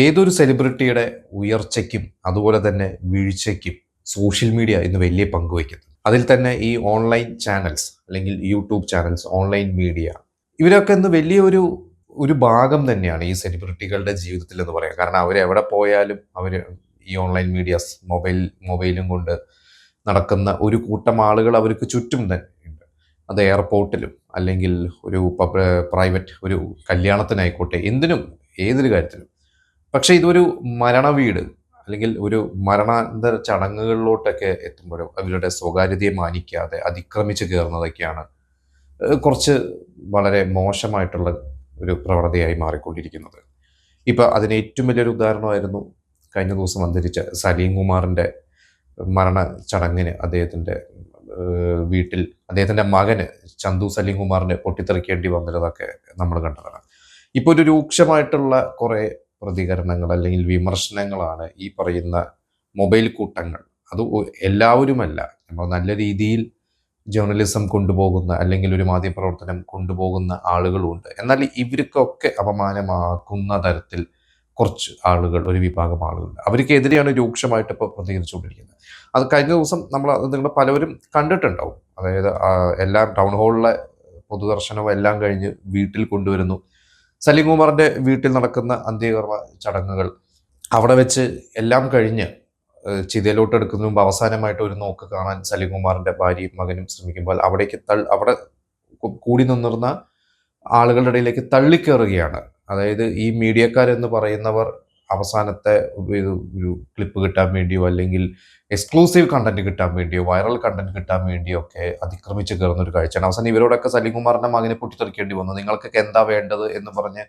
ഏതൊരു സെലിബ്രിറ്റിയുടെ ഉയർച്ചയ്ക്കും അതുപോലെ തന്നെ വീഴ്ചയ്ക്കും സോഷ്യൽ മീഡിയ ഇന്ന് വലിയ പങ്ക് വഹിക്കുന്നു. അതിൽ തന്നെ ഈ ഓൺലൈൻ ചാനൽസ് അല്ലെങ്കിൽ യൂട്യൂബ് ചാനൽസ്, ഓൺലൈൻ മീഡിയ ഇവരൊക്കെ ഇന്ന് വലിയൊരു ഒരു ഭാഗം തന്നെയാണ് ഈ സെലിബ്രിറ്റികളുടെ ജീവിതത്തിൽ എന്ന് പറയാം. കാരണം അവരെവിടെ പോയാലും അവർ ഈ ഓൺലൈൻ മീഡിയാസ് മൊബൈലും കൊണ്ട് നടക്കുന്ന ഒരു കൂട്ടം ആളുകൾ അവർക്ക് ചുറ്റും തന്നെ ഉണ്ട്. അത് എയർപോർട്ടിലും അല്ലെങ്കിൽ ഒരു പ്രൈവറ്റ് ഒരു കല്യാണത്തിനായിക്കോട്ടെ, എന്തിനും ഏതൊരു കാര്യത്തിലും. പക്ഷെ ഇതൊരു മരണവീട് അല്ലെങ്കിൽ ഒരു മരണാനന്തര ചടങ്ങുകളിലോട്ടൊക്കെ എത്തുമ്പോഴും അവരുടെ സ്വകാര്യതയെ മാനിക്കാതെ അതിക്രമിച്ച് കയറുന്നതൊക്കെയാണ് കുറച്ച് വളരെ മോശമായിട്ടുള്ള ഒരു പ്രവണതയായി മാറിക്കൊണ്ടിരിക്കുന്നത്. ഇപ്പൊ അതിന് ഏറ്റവും വലിയൊരു ഉദാഹരണമായിരുന്നു കഴിഞ്ഞ ദിവസം അന്തരിച്ച സലീം കുമാറിന്റെ മരണ ചടങ്ങിന് വീട്ടിൽ അദ്ദേഹത്തിന്റെ മകന് ചന്തു സലീം കുമാറിന് പൊട്ടിത്തെറിക്കേണ്ടി വന്നിരുന്നതൊക്കെ നമ്മൾ കണ്ടതാണ്. ഇപ്പൊ ഒരു രൂക്ഷമായിട്ടുള്ള കുറെ പ്രതികരണങ്ങൾ അല്ലെങ്കിൽ വിമർശനങ്ങളാണ് ഈ പറയുന്ന മൊബൈൽ കൂട്ടങ്ങൾ. അത് എല്ലാവരുമല്ല, നമ്മൾ നല്ല രീതിയിൽ ജേർണലിസം കൊണ്ടുപോകുന്ന അല്ലെങ്കിൽ ഒരു മാധ്യമപ്രവർത്തനം കൊണ്ടുപോകുന്ന ആളുകളുണ്ട്. എന്നാൽ ഇവർക്കൊക്കെ അപമാനമാക്കുന്ന തരത്തിൽ കുറച്ച് ആളുകൾ, ഒരു വിഭാഗം ആളുകളുണ്ട്. അവർക്കെതിരെയാണ് രൂക്ഷമായിട്ട് ഇപ്പോൾ പ്രതികരിച്ചുകൊണ്ടിരിക്കുന്നത്. അത് കഴിഞ്ഞ ദിവസം നിങ്ങൾ പലവരും കണ്ടിട്ടുണ്ടാവും. അതായത് എല്ലാം ടൗൺ ഹാളിലെ പൊതുദർശനവും എല്ലാം കഴിഞ്ഞ് വീട്ടിൽ കൊണ്ടുവരുന്നു. സലീം കുമാറിന്റെ വീട്ടിൽ നടക്കുന്ന അന്ത്യകർമ്മ ചടങ്ങുകൾ അവിടെ വെച്ച് എല്ലാം കഴിഞ്ഞ് ചിതയിലോട്ട് എടുക്കുന്നതിന് മുമ്പ് അവസാനമായിട്ട് ഒരു നോക്ക് കാണാൻ സലീം കുമാറിന്റെ ഭാര്യയും മകനും ശ്രമിക്കുമ്പോൾ അവിടെ കൂടി നിന്നിരുന്ന ആളുകളുടെ ഇടയിലേക്ക് തള്ളിക്കയറുകയാണ്. അതായത് ഈ മീഡിയക്കാരെന്ന് പറയുന്നവർ അവസാനത്തെ ഒരു ക്ലിപ്പ് കിട്ടാൻ വേണ്ടിയോ അല്ലെങ്കിൽ എക്സ്ക്ലൂസീവ് കണ്ടന്റ് കിട്ടാൻ വേണ്ടിയോ വൈറൽ കണ്ടന്റ് കിട്ടാൻ വേണ്ടിയോ ഒക്കെ അതിക്രമിച്ച് കയറുന്ന ഒരു കാഴ്ചയാണ്. അവസാനം ഇവരോടൊക്കെ സലീം കുമാറിന്റെ മകനെ പൊട്ടിത്തെറിക്കേണ്ടി വന്നു. നിങ്ങൾക്കൊക്കെ എന്താ വേണ്ടത് എന്ന് പറഞ്ഞ്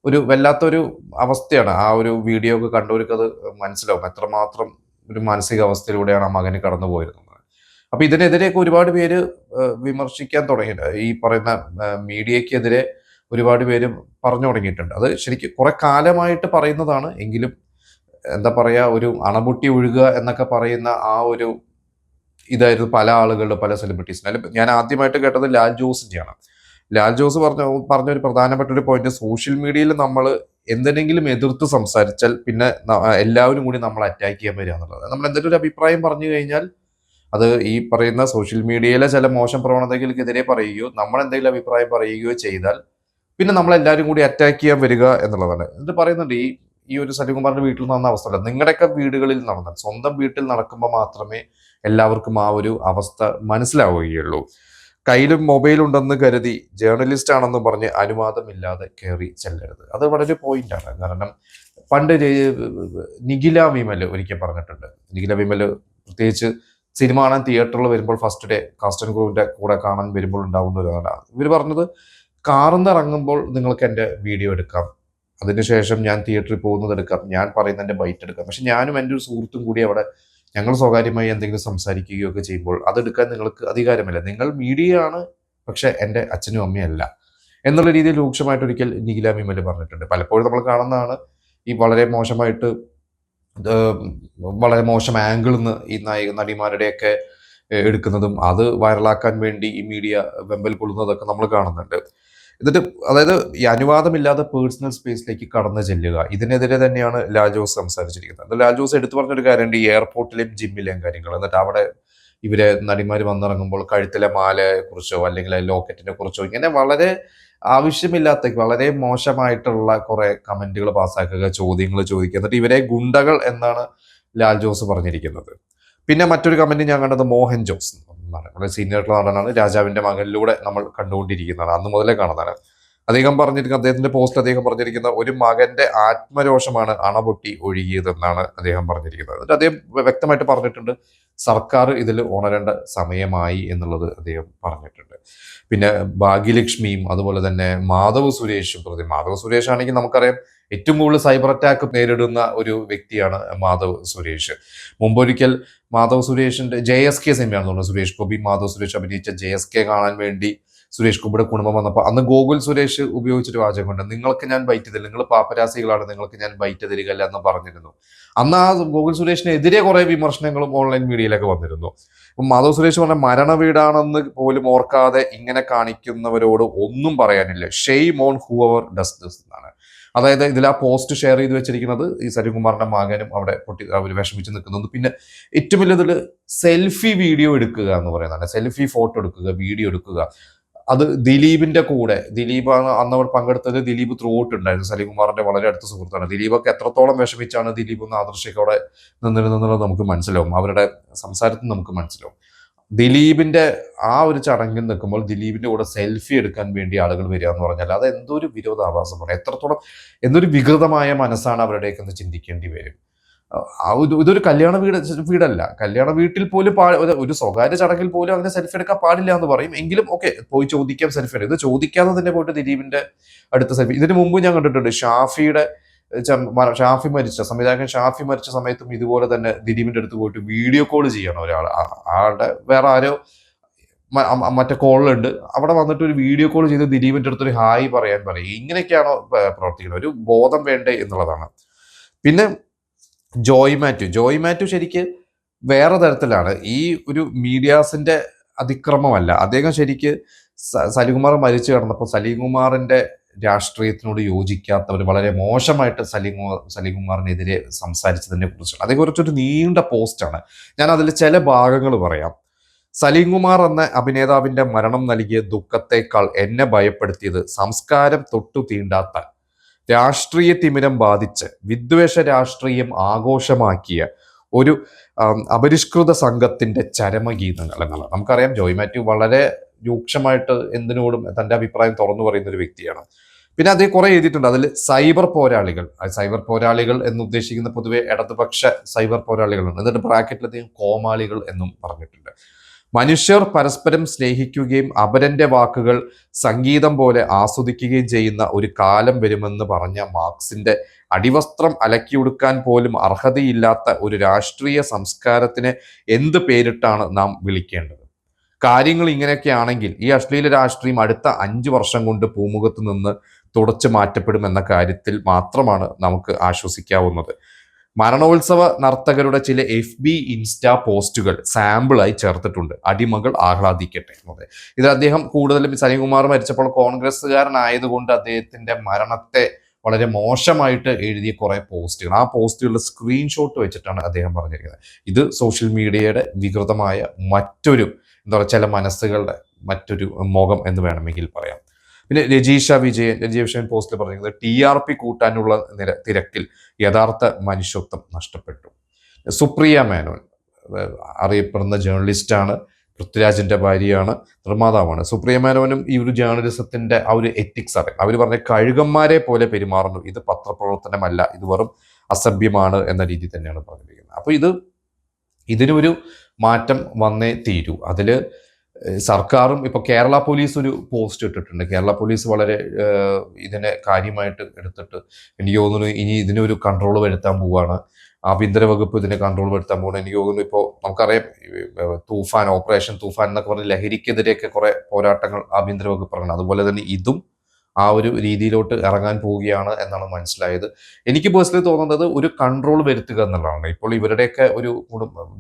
ഒരു വല്ലാത്തൊരു അവസ്ഥയാണ്. ആ ഒരു വീഡിയോ ഒക്കെ കണ്ടവർക്ക് അത് മനസ്സിലാവും എത്രമാത്രം ഒരു മാനസികാവസ്ഥയിലൂടെയാണ് ആ മകന് കടന്നു പോയിരുന്നത്. അപ്പൊ ഇതിനെതിരെയൊക്കെ ഒരുപാട് പേര് വിമർശിക്കാൻ തുടങ്ങിയിട്ടുണ്ട്. ഈ പറയുന്ന മീഡിയക്കെതിരെ ഒരുപാട് പേര് പറഞ്ഞു തുടങ്ങിയിട്ടുണ്ട്. അത് ശരിക്കും കുറെ കാലമായിട്ട് പറയുന്നതാണ്. എങ്കിലും എന്താ പറയാ, ഒരു അണമുട്ടി ഒഴുകുക എന്നൊക്കെ പറയുന്ന ആ ഒരു ഇതായിരുന്നു പല ആളുകളുടെ, പല സെലിബ്രിറ്റീസിനും. ഞാൻ ആദ്യമായിട്ട് കേട്ടത് ലാൽ ജോസിന്റെയാണ്. ലാൽ ജോസ് പറഞ്ഞ ഒരു പ്രധാനപ്പെട്ട ഒരു പോയിന്റ്, സോഷ്യൽ മീഡിയയിൽ നമ്മൾ എന്തിനെങ്കിലും എതിർത്ത് സംസാരിച്ചാൽ പിന്നെ എല്ലാവരും കൂടി നമ്മൾ അറ്റാക്ക് ചെയ്യാൻ വരിക എന്നുള്ളത്. നമ്മൾ എന്തെങ്കിലും ഒരു അഭിപ്രായം പറഞ്ഞു കഴിഞ്ഞാൽ അത് ഈ പറയുന്ന സോഷ്യൽ മീഡിയയിലെ ചില മോശം പ്രവണതകൾക്കെതിരെ പറയുകയോ നമ്മൾ എന്തെങ്കിലും അഭിപ്രായം പറയുകയോ ചെയ്താൽ പിന്നെ നമ്മളെല്ലാവരും കൂടി അറ്റാക്ക് ചെയ്യാൻ വരിക എന്നുള്ളതാണ്. എന്നിട്ട് പറയുന്നുണ്ട് ഈ ഒരു സലികുമാറിന്റെ വീട്ടിൽ നടന്ന അവസ്ഥ നിങ്ങളുടെയൊക്കെ വീടുകളിൽ നടന്നാൽ, സ്വന്തം വീട്ടിൽ നടക്കുമ്പോൾ മാത്രമേ എല്ലാവർക്കും ആ ഒരു അവസ്ഥ മനസ്സിലാവുകയുള്ളൂ. കയ്യിലും മൊബൈൽ ഉണ്ടെന്ന് കരുതി ജേർണലിസ്റ്റ് ആണെന്ന് പറഞ്ഞ് അനുവാദമില്ലാതെ കയറി ചെല്ലരുത്. അത് വളരെ പോയിന്റാണ്. കാരണം പണ്ട് നിഖില വിമൽ ഒരിക്കൽ പറഞ്ഞിട്ടുണ്ട്. നിഖില വിമൽ പ്രത്യേകിച്ച് സിനിമ കാണാൻ തിയേറ്ററിൽ വരുമ്പോൾ ഫസ്റ്റ് ഡേ കാസ്റ്റ് ആൻഡ് ക്രൂവിന്റെ കൂടെ കാണാൻ വരുമ്പോൾ ഉണ്ടാകുന്ന ഒരു ഇതാണ്. ഇവർ പറഞ്ഞത്, കാറിന്ന് ഇറങ്ങുമ്പോൾ നിങ്ങൾക്ക് എൻ്റെ വീഡിയോ എടുക്കാം, അതിനുശേഷം ഞാൻ തിയേറ്ററിൽ പോകുന്നത് എടുക്കാം, ഞാൻ പറയുന്നതിൻ്റെ ബൈറ്റ് എടുക്കാം. പക്ഷെ ഞാനും എൻ്റെ ഒരു സുഹൃത്തും കൂടി അവിടെ ഞങ്ങൾ സ്വകാര്യമായി എന്തെങ്കിലും സംസാരിക്കുകയോ ഒക്കെ ചെയ്യുമ്പോൾ അതെടുക്കാൻ നിങ്ങൾക്ക് അധികാരമില്ല. നിങ്ങൾ മീഡിയ ആണ്, പക്ഷെ എൻ്റെ അച്ഛനും അമ്മയും അല്ല എന്നുള്ള രീതിയിൽ രൂക്ഷമായിട്ട് ഒരിക്കൽ നിഖില വിമൽ പറഞ്ഞിട്ടുണ്ട്. പലപ്പോഴും നമ്മൾ കാണുന്നതാണ് ഈ വളരെ മോശമായിട്ട് വളരെ മോശം ആംഗിളിൽ നിന്ന് ഈ നടിമാരുടെയൊക്കെ എടുക്കുന്നതും അത് വൈറലാക്കാൻ വേണ്ടി ഈ മീഡിയ വെമ്പൽ കൊള്ളുന്നതൊക്കെ നമ്മൾ കാണുന്നുണ്ട്. എന്നിട്ട് അതായത് ഈ അനുവാദമില്ലാതെ പേഴ്സണൽ സ്പേസിലേക്ക് കടന്നു ചെല്ലുക, ഇതിനെതിരെ തന്നെയാണ് ലാൽ ജോസ് സംസാരിച്ചിരിക്കുന്നത്. ലാൽ ജോസ് എടുത്തു പറഞ്ഞൊരു കാര്യമുണ്ട്, ഈ എയർപോർട്ടിലെയും ജിമ്മിലെയും കാര്യങ്ങൾ. എന്നിട്ട് അവിടെ ഇവരെ നടിമാർ വന്നിറങ്ങുമ്പോൾ കഴുത്തിലെ മാലയെ കുറിച്ചോ അല്ലെങ്കിൽ ലോക്കറ്റിനെ കുറിച്ചോ ഇങ്ങനെ വളരെ ആവശ്യമില്ലാത്ത വളരെ മോശമായിട്ടുള്ള കുറെ കമന്റുകൾ പാസ്സാക്കുക, ചോദ്യങ്ങൾ ചോദിക്കുക. എന്നിട്ട് ഇവരെ ഗുണ്ടകൾ എന്നാണ് ലാൽ ജോസ് പറഞ്ഞിരിക്കുന്നത്. പിന്നെ മറ്റൊരു കമന്റ് ഞാൻ കണ്ടത് മോഹൻ ജോസ് എന്നാണ്. വളരെ സീനിയർ ആയിട്ടുള്ള നടനാണ്. രാജാവിന്റെ മകനിലൂടെ നമ്മൾ കണ്ടുകൊണ്ടിരിക്കുന്നതാണ്, അന്ന് മുതലേ കാണുന്നതാണ്. അദ്ദേഹത്തിന്റെ പോസ്റ്റിൽ അദ്ദേഹം പറഞ്ഞിരിക്കുന്ന, ഒരു മകന്റെ ആത്മരോഷമാണ് അണപൊട്ടി ഒഴുകിയതെന്നാണ് അദ്ദേഹം പറഞ്ഞിരിക്കുന്നത്. എന്നിട്ട് അദ്ദേഹം വ്യക്തമായിട്ട് പറഞ്ഞിട്ടുണ്ട്, സർക്കാർ ഇതിൽ ഉണരേണ്ട സമയമായി എന്നുള്ളത് അദ്ദേഹം പറഞ്ഞിട്ടുണ്ട്. പിന്നെ ഭാഗ്യലക്ഷ്മിയും അതുപോലെ തന്നെ മാധവ് സുരേഷും മാധവ് സുരേഷ് ആണെങ്കിൽ നമുക്കറിയാം ഏറ്റവും കൂടുതൽ സൈബർ അറ്റാക്ക് നേരിടുന്ന ഒരു വ്യക്തിയാണ് മാധവ് സുരേഷ്. മുമ്പൊരിക്കൽ മാധവ് സുരേഷിന്റെ JSK സിനിമയാണെന്ന് തോന്നുന്നു, സുരേഷ് ഗോപി മാധവ് സുരേഷ് അഭിനയിച്ച JSK കാണാൻ വേണ്ടി സുരേഷ് ഗോപിയുടെ കുടുംബം വന്നപ്പോൾ അന്ന് ഗോകുൽ സുരേഷ് ഉപയോഗിച്ചൊരു വാചകമുണ്ട്, നിങ്ങൾക്ക് ഞാൻ ബൈറ്റ് തരില്ല, നിങ്ങൾ പാപ്പരാസികളാണ്, നിങ്ങൾക്ക് ഞാൻ ബൈറ്റ് തരികയല്ല എന്ന് പറഞ്ഞിരുന്നു. അന്ന് ആ ഗോകുൽ സുരേഷിനെതിരെ കുറെ വിമർശനങ്ങളും ഓൺലൈൻ മീഡിയയിലൊക്കെ വന്നിരുന്നു. അപ്പം മാധവ് സുരേഷ് പറഞ്ഞ മരണ വീടാണെന്ന് പോലും ഓർക്കാതെ ഇങ്ങനെ കാണിക്കുന്നവരോട് ഒന്നും പറയാനില്ല, shame on whoever does this എന്നാണ്. അതായത് ഇതിൽ ആ പോസ്റ്റ് ഷെയർ ചെയ്ത് വെച്ചിരിക്കുന്നത് ഈ സലിംകുമാറിന്റെ മകനും അവിടെ അവർ വിഷമിച്ച് നിൽക്കുന്നത്. പിന്നെ ഏറ്റവും വലിയതിൽ സെൽഫി വീഡിയോ എടുക്കുക എന്ന് പറയുന്നതാണ്. സെൽഫി ഫോട്ടോ എടുക്കുക, വീഡിയോ എടുക്കുക. അത് ദിലീപിന്റെ കൂടെ, ദിലീപാണ് അന്ന് അവർ പങ്കെടുത്തത്. ദിലീപ് ത്രൂ ഔട്ട് ഉണ്ടായിരുന്നു. സലിംകുമാറിന്റെ വളരെ അടുത്ത സുഹൃത്താണ്. ദിലീപൊക്കെ എത്രത്തോളം വിഷമിച്ചാണ് ദിലീപ് ഒന്ന് ആദർശിക്കോടെ നിന്നിരുന്നത് നമുക്ക് മനസ്സിലാവും. അവരുടെ സംസാരത്തിൽ നമുക്ക് മനസ്സിലാവും. ദിലീപിന്റെ ആ ഒരു ചടങ്ങിൽ നിൽക്കുമ്പോൾ ദിലീപിന്റെ കൂടെ സെൽഫി എടുക്കാൻ വേണ്ടി ആളുകൾ വരിക എന്ന് പറഞ്ഞാൽ അത് എന്തൊരു വിരോധാഭാസമാണ്. എത്രത്തോളം എന്തൊരു വികൃതമായ മനസ്സാണ് അവരുടെയൊക്കെ ചിന്തിക്കേണ്ടി വരും. ഇതൊരു കല്യാണ വീടല്ല. കല്യാണ വീട്ടിൽ പോലും ഒരു സ്വകാര്യ ചടങ്ങിൽ പോലും അങ്ങനെ സെൽഫി എടുക്കാൻ പാടില്ല എന്ന് പറയും. എങ്കിലും ഓക്കെ, പോയി ചോദിക്കാം സെൽഫി എടുക്കും. ഇത് ചോദിക്കാതെ തന്നെ പോയിട്ട് ദിലീപിന്റെ അടുത്ത സെൽഫി. ഇതിനു മുമ്പ് ഞാൻ കണ്ടിട്ടുണ്ട്. സംവിധായകൻ ഷാഫി മരിച്ച സമയത്തും ഇതുപോലെ തന്നെ ദിലീപിന്റെ അടുത്ത് പോയിട്ട് വീഡിയോ കോൾ ചെയ്യണം ഒരാൾ. ആളുടെ വേറെ ആരോ മറ്റേ കോളിലുണ്ട്, അവിടെ വന്നിട്ട് ഒരു വീഡിയോ കോൾ ചെയ്ത് ദിലീപിന്റെ അടുത്ത് ഒരു ഹായ് പറയാൻ പറയും. ഇങ്ങനെയൊക്കെയാണോ പ്രവർത്തിക്കുന്നത്? ഒരു ബോധം വേണ്ടേ എന്നുള്ളതാണ്. പിന്നെ ജോയ് മാത്യു ശരിക്ക് വേറെ തരത്തിലാണ്. ഈ ഒരു മീഡിയാസിന്റെ അതിക്രമമല്ല. അദ്ദേഹം ശരിക്ക് സലിംകുമാർ മരിച്ചു കിടന്നപ്പോൾ സലിംകുമാറിന്റെ രാഷ്ട്രീയത്തിനോട് യോജിക്കാത്തവർ വളരെ മോശമായിട്ട് സലിംകുമാറിനെതിരെ സംസാരിച്ചതിനെ കുറിച്ചാണ്. അതേ കുറിച്ചൊരു നീണ്ട പോസ്റ്റാണ്. ഞാൻ അതിൽ ചില ഭാഗങ്ങൾ പറയാം. സലിംകുമാർ എന്ന അഭിനേതാവിന്റെ മരണം നൽകിയ ദുഃഖത്തേക്കാൾ എന്നെ ഭയപ്പെടുത്തിയത് സംസ്കാരം തൊട്ടു തീണ്ടാത്ത, രാഷ്ട്രീയ തിമിരം ബാധിച്ച് വിദ്വേഷ രാഷ്ട്രീയം ആഘോഷമാക്കിയ ഒരു അപരിഷ്കൃത സംഘത്തിന്റെ ചരമഗീതങ്ങൾ എന്നുള്ളത്. നമുക്കറിയാം ജോയ് മാത്യു വളരെ രൂക്ഷമായിട്ട് എന്തിനോടും തന്റെ അഭിപ്രായം തുറന്നു പറയുന്ന ഒരു വ്യക്തിയാണ്. പിന്നെ അതേ കുറെ എഴുതിയിട്ടുണ്ട്. അതിൽ സൈബർ പോരാളികൾ എന്ന് ഉദ്ദേശിക്കുന്ന പൊതുവെ ഇടതുപക്ഷ സൈബർ പോരാളികളാണ്. എന്നിട്ട് ബ്രാക്കറ്റിൽ അദ്ദേഹം കോമാളികൾ എന്നും പറഞ്ഞിട്ടുണ്ട്. മനുഷ്യർ പരസ്പരം സ്നേഹിക്കുകയും അപരന്റെ വാക്കുകൾ സംഗീതം പോലെ ആസ്വദിക്കുകയും ചെയ്യുന്ന ഒരു കാലം വരുമെന്ന് പറഞ്ഞ മാർക്സിന്റെ അടിവസ്ത്രം അലക്കിയൊടുക്കാൻ പോലും അർഹതയില്ലാത്ത ഒരു രാഷ്ട്രീയ സംസ്കാരത്തിന് എന്ത് പേരിട്ടാണ് നാം വിളിക്കേണ്ടത്? കാര്യങ്ങൾ ഇങ്ങനെയൊക്കെയാണെങ്കിൽ ഈ അശ്ലീല രാഷ്ട്രീയം അടുത്ത 5 വർഷം കൊണ്ട് പൂമുഖത്ത് നിന്ന് തുടച്ചു മാറ്റപ്പെടുമെന്ന കാര്യത്തിൽ മാത്രമാണ് നമുക്ക് ആശ്വസിക്കാവുന്നത്. മരണോത്സവ നർത്തകരുടെ ചില FB ഇൻസ്റ്റാ പോസ്റ്റുകൾ സാമ്പിളായി ചേർത്തിട്ടുണ്ട്. അടിമകൾ ആഹ്ലാദിക്കട്ടെ എന്നത്. ഇത് അദ്ദേഹം കൂടുതലും സലിംകുമാർ മരിച്ചപ്പോൾ കോൺഗ്രസ്സുകാരനായതുകൊണ്ട് അദ്ദേഹത്തിന്റെ മരണത്തെ വളരെ മോശമായിട്ട് എഴുതിയ കുറെ പോസ്റ്റുകൾ, ആ പോസ്റ്റുകളുടെ സ്ക്രീൻഷോട്ട് വെച്ചിട്ടാണ് അദ്ദേഹം പറഞ്ഞിരിക്കുന്നത്. ഇത് സോഷ്യൽ മീഡിയയുടെ വികൃതമായ മറ്റൊരു ചില മനസ്സുകളുടെ മറ്റൊരു മുഖം എന്ന് വേണമെങ്കിൽ പറയാം. പിന്നെ രജീഷ വിജയൻ പോസ്റ്റിൽ പറഞ്ഞിരിക്കുന്നത് TRP കൂട്ടാനുള്ള തിരക്കിൽ യഥാർത്ഥ മനുഷ്യത്വം നഷ്ടപ്പെട്ടു. സുപ്രിയ മേനോൻ അറിയപ്പെടുന്ന ജേർണലിസ്റ്റാണ്, പൃഥ്വിരാജിന്റെ ഭാര്യയാണ്, നിർമ്മാതാവാണ്. സുപ്രിയ മേനോനും ഈ ഒരു ജേർണലിസത്തിന്റെ ആ ഒരു എത്തിക്സ് അറിയാം. അവർ പറഞ്ഞ കഴുകന്മാരെ പോലെ പെരുമാറുന്നു, ഇത് പത്രപ്രവർത്തനമല്ല, ഇത് വെറും അസഭ്യമാണ് എന്ന രീതി തന്നെയാണ് പറഞ്ഞിരിക്കുന്നത്. അപ്പോൾ ഇതിനൊരു മാറ്റം വന്നേ തീരൂ. അതില് സർക്കാരും ഇപ്പൊ കേരള പോലീസ് ഒരു പോസ്റ്റ് ഇട്ടിട്ടുണ്ട്. കേരള പോലീസ് വളരെ ഇതിനെ കാര്യമായിട്ട് എടുത്തിട്ട് എനിക്ക് തോന്നുന്നു ഇനി ഇതിനൊരു കൺട്രോൾ വരുത്താൻ പോവുകയാണ്. ആഭ്യന്തര വകുപ്പ് ഇതിനെ കൺട്രോൾ വരുത്താൻ പോകണം. എനിക്ക് തോന്നുന്നു ഇപ്പോൾ നമുക്കറിയാം ഓപ്പറേഷൻ തൂഫാൻ എന്നൊക്കെ പറഞ്ഞ് ലഹരിക്കെതിരെയൊക്കെ കുറെ പോരാട്ടങ്ങൾ ആഭ്യന്തര വകുപ്പ് ഇറങ്ങണം. അതുപോലെ തന്നെ ഇതും ആ ഒരു രീതിയിലോട്ട് ഇറങ്ങാൻ പോവുകയാണ് എന്നാണ് മനസ്സിലായത്. എനിക്ക് പേഴ്സണലി തോന്നുന്നത് ഒരു കൺട്രോൾ വരുത്തുക എന്നുള്ളതാണ്. ഇപ്പോൾ ഇവരുടെയൊക്കെ ഒരു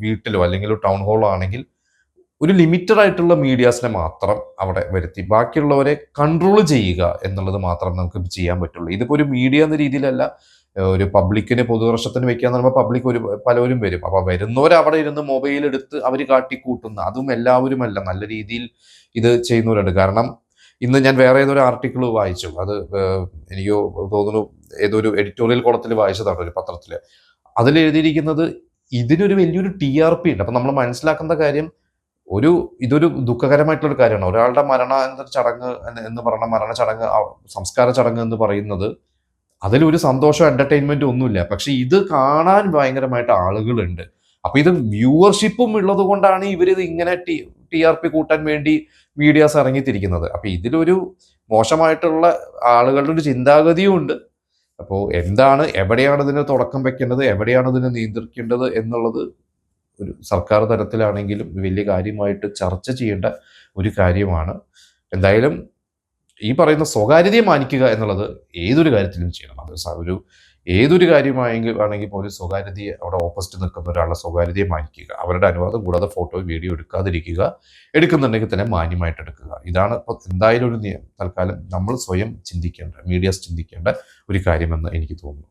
വീട്ടിലോ അല്ലെങ്കിൽ ഒരു ടൗൺ ഹാളോ ആണെങ്കിൽ ഒരു ലിമിറ്റഡ് ആയിട്ടുള്ള മീഡിയാസിനെ മാത്രം അവിടെ വരുത്തി ബാക്കിയുള്ളവരെ കൺട്രോൾ ചെയ്യുക എന്നുള്ളത് മാത്രം നമുക്ക് ചെയ്യാൻ പറ്റുള്ളൂ. ഇതിപ്പോൾ ഒരു മീഡിയ എന്ന രീതിയിലല്ല, ഒരു പബ്ലിക്കിന് പൊതുദർശനത്തിന് വെക്കാന്ന് പറയുമ്പോൾ പബ്ലിക് പലരും വരും. അപ്പൊ വരുന്നവർ അവിടെ ഇരുന്ന് മൊബൈൽ എടുത്ത് അവർ കാട്ടിക്കൂട്ടുന്ന, അതും എല്ലാവരുമല്ല, നല്ല രീതിയിൽ ഇത് ചെയ്യുന്നവരുണ്ട്. കാരണം ഇന്ന് ഞാൻ വേറെ ഏതൊരു ആർട്ടിക്കിൾ വായിച്ചു, അത് എനിക്ക് തോന്നുന്നു ഏതൊരു എഡിറ്റോറിയൽ കോളത്തിൽ വായിച്ചതാണ്, ഒരു പത്രത്തില്. അതിൽ എഴുതിയിരിക്കുന്നത് ഇതിനൊരു വലിയൊരു TRP ഉണ്ട്. അപ്പൊ നമ്മൾ മനസ്സിലാക്കുന്ന കാര്യം ഇതൊരു ദുഃഖകരമായിട്ടുള്ള കാര്യമാണ്. ഒരാളുടെ മരണാനന്തര ചടങ്ങ് എന്ന് പറഞ്ഞ മരണ സംസ്കാര ചടങ്ങ് എന്ന് പറയുന്നത് അതിലൊരു സന്തോഷം എന്റർടൈൻമെന്റ് ഒന്നുമില്ല. പക്ഷെ ഇത് കാണാൻ ഭയങ്കരമായിട്ട് ആളുകളുണ്ട്. അപ്പൊ ഇത് വ്യൂവർഷിപ്പും ഉള്ളത് കൊണ്ടാണ് ഇവരിത് ഇങ്ങനെ TRP കൂട്ടാൻ വേണ്ടി മീഡിയാസ് ഇറങ്ങിത്തിരിക്കുന്നത്. അപ്പൊ ഇതിലൊരു മോശമായിട്ടുള്ള ആളുകളുടെ ഒരു ചിന്താഗതിയും ഉണ്ട്. അപ്പോൾ എവിടെയാണ് ഇതിന് തുടക്കം വെക്കേണ്ടത്, എവിടെയാണ് ഇതിനെ നിയന്ത്രിക്കേണ്ടത് എന്നുള്ളത് ഒരു സർക്കാർ തലത്തിലാണെങ്കിലും വലിയ കാര്യമായിട്ട് ചർച്ച ചെയ്യേണ്ട ഒരു കാര്യമാണ്. എന്തായാലും ഈ പറയുന്ന സ്വകാര്യതയെ മാനിക്കുക എന്നുള്ളത് ഏതൊരു കാര്യത്തിലും ചെയ്യണം. അത് ഏതൊരു കാര്യമായെങ്കിൽ ആണെങ്കിൽ പോലും സ്വകാര്യതയെ അവിടെ ഓപ്പോസിറ്റ് നിൽക്കുന്ന ഒരാളുടെ സ്വകാര്യതയെ മാനിക്കുക, അവരുടെ അനുവാദം കൂടാതെ ഫോട്ടോ വീഡിയോ എടുക്കാതിരിക്കുക, എടുക്കുന്നുണ്ടെങ്കിൽ തന്നെ മാന്യമായിട്ട് എടുക്കുക. ഇതാണ് ഇപ്പോൾ എന്തായാലും ഒരു നിയമം തൽക്കാലം നമ്മൾ സ്വയം ചിന്തിക്കേണ്ട, മീഡിയാസ് ചിന്തിക്കേണ്ട ഒരു കാര്യമെന്ന് എനിക്ക് തോന്നുന്നു.